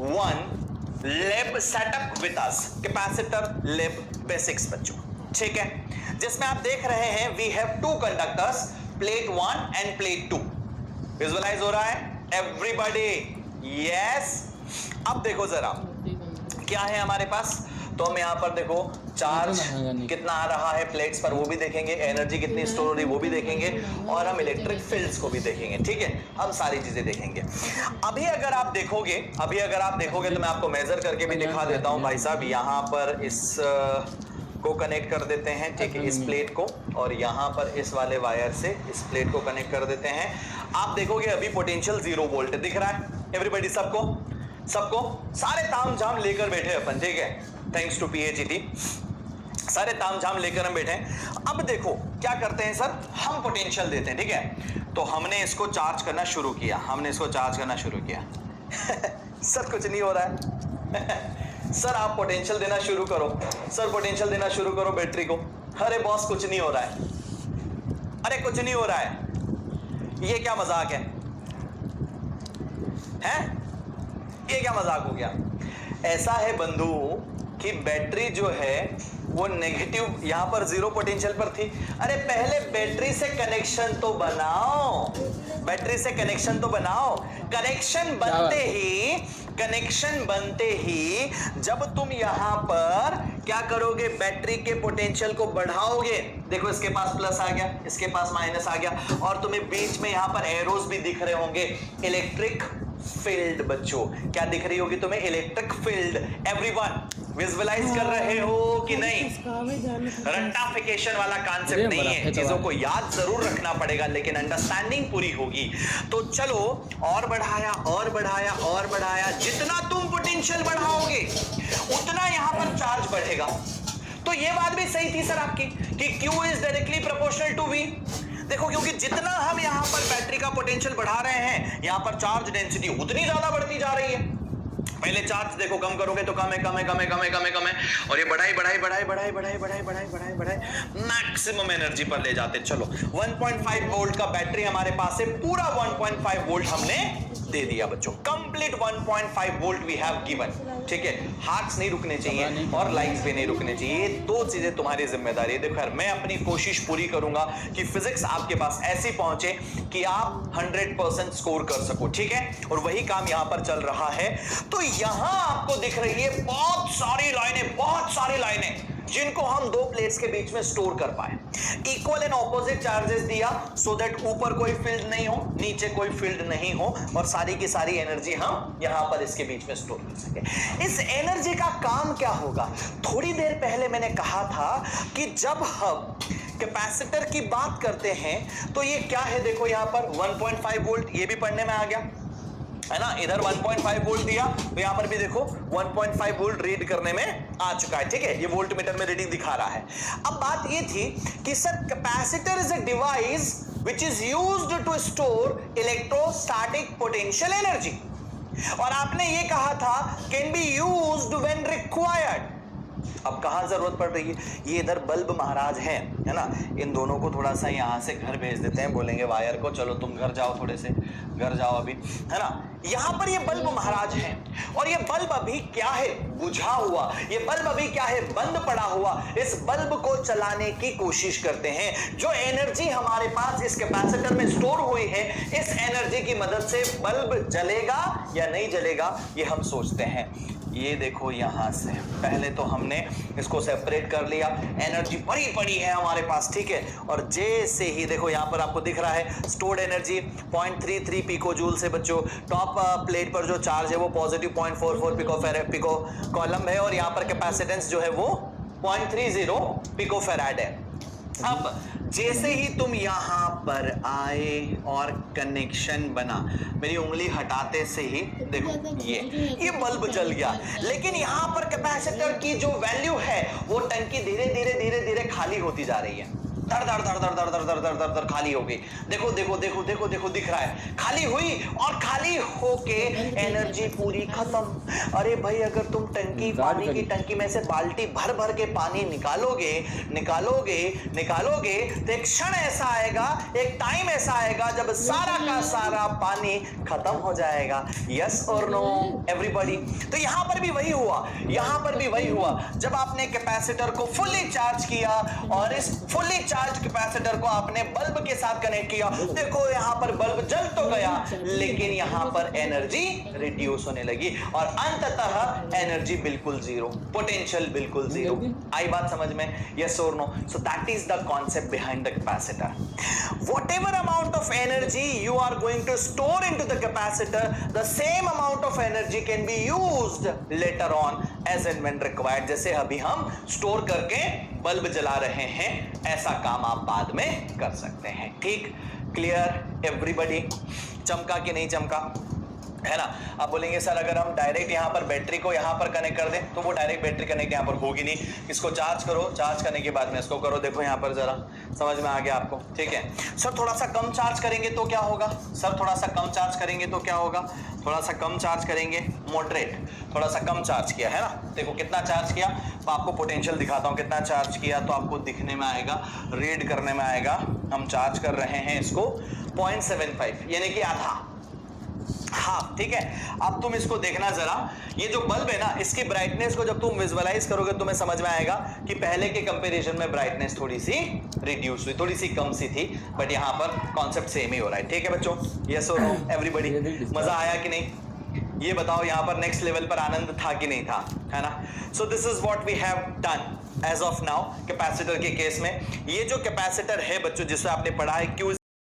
1 lab setup with us, capacitor lab basics बच्चों, ठीक है, जिसमें आप देख रहे हैं we have two conductors, plate 1 and plate 2. Visualise हो रहा है everybody? yes. अब देखो जरा क्या है हमारे पास, तो हम यहां पर देखो चार्ज कितना आ रहा है प्लेट्स पर वो भी देखेंगे, एनर्जी कितनी स्टोर हो रही वो भी देखेंगे, और हम इलेक्ट्रिक फील्ड्स को भी देखेंगे, ठीक है, हम सारी चीजें देखेंगे. अभी अगर आप देखोगे तो मैं आपको मेजर करके भी दिखा देता हूं भाई साहब. यहां पर इस को कनेक्ट कर देते हैं, ठीक है, इस प्लेट को, और यहां पर इस वाले वायर से इस प्लेट को कनेक्ट कर देते हैं. आप देखोगे अभी पोटेंशियल 0 वोल्ट दिख रहा है एवरीबॉडी, सबको सारे ताम झाम लेकर बैठे अपन, ठीक है, थैंक्स टू PHET, सारे ताम झाम लेकर हम बैठे हैं. अब देखो क्या करते हैं सर, हम पोटेंशियल देते हैं, ठीक है, तो हमने इसको चार्ज करना शुरू किया, सर कुछ नहीं हो रहा है. सर आप पोटेंशियल देना शुरू करो, बैटरी को. अरे बॉस कुछ नहीं हो रहा है, अरे कुछ नहीं हो रहा है, ये क्या मजाक है? ये क्या मजाक हो गया? ऐसा है बंधु कि बैटरी जो है वो नेगेटिव, यहां पर 0 पोटेंशियल पर थी. अरे पहले बैटरी से कनेक्शन तो बनाओ, कनेक्शन बनते ही जब तुम यहां पर क्या करोगे, बैटरी के पोटेंशियल को बढ़ाओगे. देखो इसके पास प्लस आ गया, इसके पास माइनस आ गया, और तुम्हें बीच में यहां पर एरोस भी दिख रहे होंगे. इलेक्ट्रिक फील्ड बच्चों, क्या दिख रही होगी तुम्हें? Electric field. एवरीवन विजुअलाइज कर रहे हो कि नहीं? रट्टाफिकेशन वाला कॉन्सेप्ट नहीं है, चीजों को याद जरूर रखना पड़ेगा, लेकिन अंडरस्टैंडिंग पूरी होगी. तो चलो और बढ़ाया, जितना तुम पोटेंशियल बढ़ाओगे उतना यहां पर चार्ज बढ़ेगा. तो ये बात भी सही थी सर आपकी कि Q is directly proportional to V. देखो क्योंकि जितना हम यहां पर बैटरी का पोटेंशियल बढ़ा रहे हैं, यहां पर चार्ज डेंसिटी उतनी ज्यादा बढ़ती जा रही है. पहले चार्ज देखो कम करोगे तो कम है, और ये बढ़ाई मैक्सिमम एनर्जी पर ले जाते. चलो 1.5 वोल्ट का बैटरी हमारे पास है, पूरा 1.5 वोल्ट हमने दे दिया बच्चों, complete 1.5 volt V have given, ठीक है. हार्ट्स नहीं रुकने चाहिए और लाइंस भी नहीं रुकने चाहिए, ये दो चीजें तुम्हारी जिम्मेदारी है. देखो मैं अपनी कोशिश पूरी करूंगा कि फिजिक्स आपके पास ऐसी पहुंचे कि आप 100% स्कोर कर सको, ठीक है, और वही काम यहां पर चल रहा है. तो यहां आपको दिख रही है बहुत सारी लाइनें जिनको हम दो प्लेट्स के बीच में स्टोर कर पाए. इक्वल एंड ऑपोजिट चार्जेस दिया सो दैट ऊपर कोई फील्ड नहीं हो, नीचे कोई फील्ड नहीं हो, और सारी की सारी एनर्जी हम यहां पर इसके बीच में स्टोर कर सके. इस एनर्जी का काम क्या होगा? थोड़ी देर पहले मैंने कहा था कि जब हम कैपेसिटर की बात करते हैं तो ये क्या है, देखो यहां पर 1.5 वोल्ट, ये भी पढ़ने में आ गया है ना. इधर 1.5 वोल्ट दिया तो यहां पर भी देखो 1.5 वोल्ट रीड करने में आ चुका है, ठीक है, ये वोल्ट मीटर में रीडिंग दिखा रहा है. अब बात ये थी कि sir capacitor is a device which is used to store electrostatic potential energy, और आपने ये कहा था can be used when required. अब कहां जरूरत पड़ रही है? ये इधर बल्ब महाराज है ना, इन दोनों को थोड़ा सा यहां से घर भेज देते हैं, बोलेंगे वायर को चलो तुम घर जाओ, थोड़े से घर जाओ अभी, है ना. यहां पर ये बल्ब महाराज है, और ये बल्ब अभी क्या है? बुझा हुआ. ये बल्ब अभी क्या है? बंद पड़ा हुआ. इस बल्ब को चलाने की कोशिश करते हैं. जो एनर्जी हमारे पास इस कैपेसिटर में स्टोर हुई है, इस एनर्जी की मदद से बल्ब जलेगा या नहीं जलेगा, ये हम सोचते हैं. ये देखो यहां से पहले तो हमने इसको सेपरेट कर लिया, एनर्जी बड़ी पड़ी है हमारे पास, ठीक है, और जैसे ही देखो यहां पर आपको दिख रहा है स्टोर्ड एनर्जी 0.33 पिको जूल से बच्चों. टॉप प्लेट पर जो चार्ज है वो पॉजिटिव 0.44 पिको कॉलम है, और यहां पर कैपेसिटेंस जो है वो 0.30 पिको फेराड है. अब जैसे ही तुम यहां पर आए और कनेक्शन बना, मेरी उंगली हटाते से ही देखो ये बल्ब जल गया. लेकिन यहां पर कैपेसिटर की जो वैल्यू है वो टंकी धीरे धीरे खाली होती जा रही है धड़ धड़ धड़ धड़ धड़ धड़ धड़ धड़ धड़ धड़ खाली हो गई। देखो देखो देखो देखो देखो दिख रहा है, खाली हुई और खाली होके एनर्जी पूरी खत्म। अरे भाई अगर तुम टंकी, पानी की टंकी में से बाल्टी भर भर के पानी निकालोगे निकालोगे निकालोगे तो एक क्षण ऐसा आएगा, एक टाइम ऐसा आएगा जब सारा का सारा पानी खत्म हो जाएगा। यस और नो एवरीबॉडी? तो यहां पर भी वही हुआ, यहां पर भी वही हुआ। जब आपने कैपेसिटर को फुल्ली चार्ज किया और इस फुल्ली चार्ज कैपेसिटर को आपने बल्ब के साथ कनेक्ट किया, देखो यहां पर बल्ब जल तो गया लेकिन यहां पर एनर्जी रिड्यूस होने लगी और अंततः एनर्जी बिल्कुल जीरो, पोटेंशियल बिल्कुल जीरो। आई बात समझ में? यस और no? So that is the concept behind the capacitor. Whatever amount of energy you are going to store into the capacitor, the same amount of energy can be used later on as and when required. जैसे अभी हम store करके bulb जला रहे हैं, ऐसा काम आप बाद में कर सकते हैं। ठीक? Clear everybody? चमका कि नहीं चमका? है ना? आप बोलेंगे सर अगर हम डायरेक्ट यहां पर बैटरी को यहां पर कनेक्ट कर दें तो वो डायरेक्ट बैटरी कनेक्ट यहां पर होगी नहीं, इसको चार्ज करो, चार्ज करने के बाद में इसको करो। देखो यहां पर जरा समझ में आ गया आपको? ठीक है सर, थोड़ा सा कम चार्ज करेंगे तो क्या होगा? सर थोड़ा सा कम चार्ज करेंगे तो क्या होगा? थोड़ा सा कम चार्ज करेंगे, मॉडरेट, थोड़ा सा कम चार्ज किया है ना। देखो कितना चार्ज किया, तो आपको पोटेंशियल दिखाता हूं कितना चार्ज किया, तो आपको दिखने में आएगा, रीड करने में आएगा। हम चार्ज कर रहे हैं इसको 0.75 यानी कि आधा, हाँ ठीक है। अब तुम इसको देखना जरा, ये जो बल्ब है ना, इसकी ब्राइटनेस को जब तुम विजुअलाइज करोगे तुम्हें समझ में आएगा कि पहले के कंपैरिजन में ब्राइटनेस थोड़ी सी रिड्यूस हुई, थोड़ी सी कम सी थी, बट यहाँ पर कॉन्सेप्ट सेम ही हो रहा है। ठीक है बच्चों? यस और नो एवरीबॉडी? मजा आया कि नहीं? ये बताओ यहाँ पर नेक्स्ट लेवल पर आनंद था कि नहीं था? है ना? So this is what we have done as of now capacitor के केस में। ये जो कैपेसिटर है बच्चों जिससे आपने पढ़ा है क्यू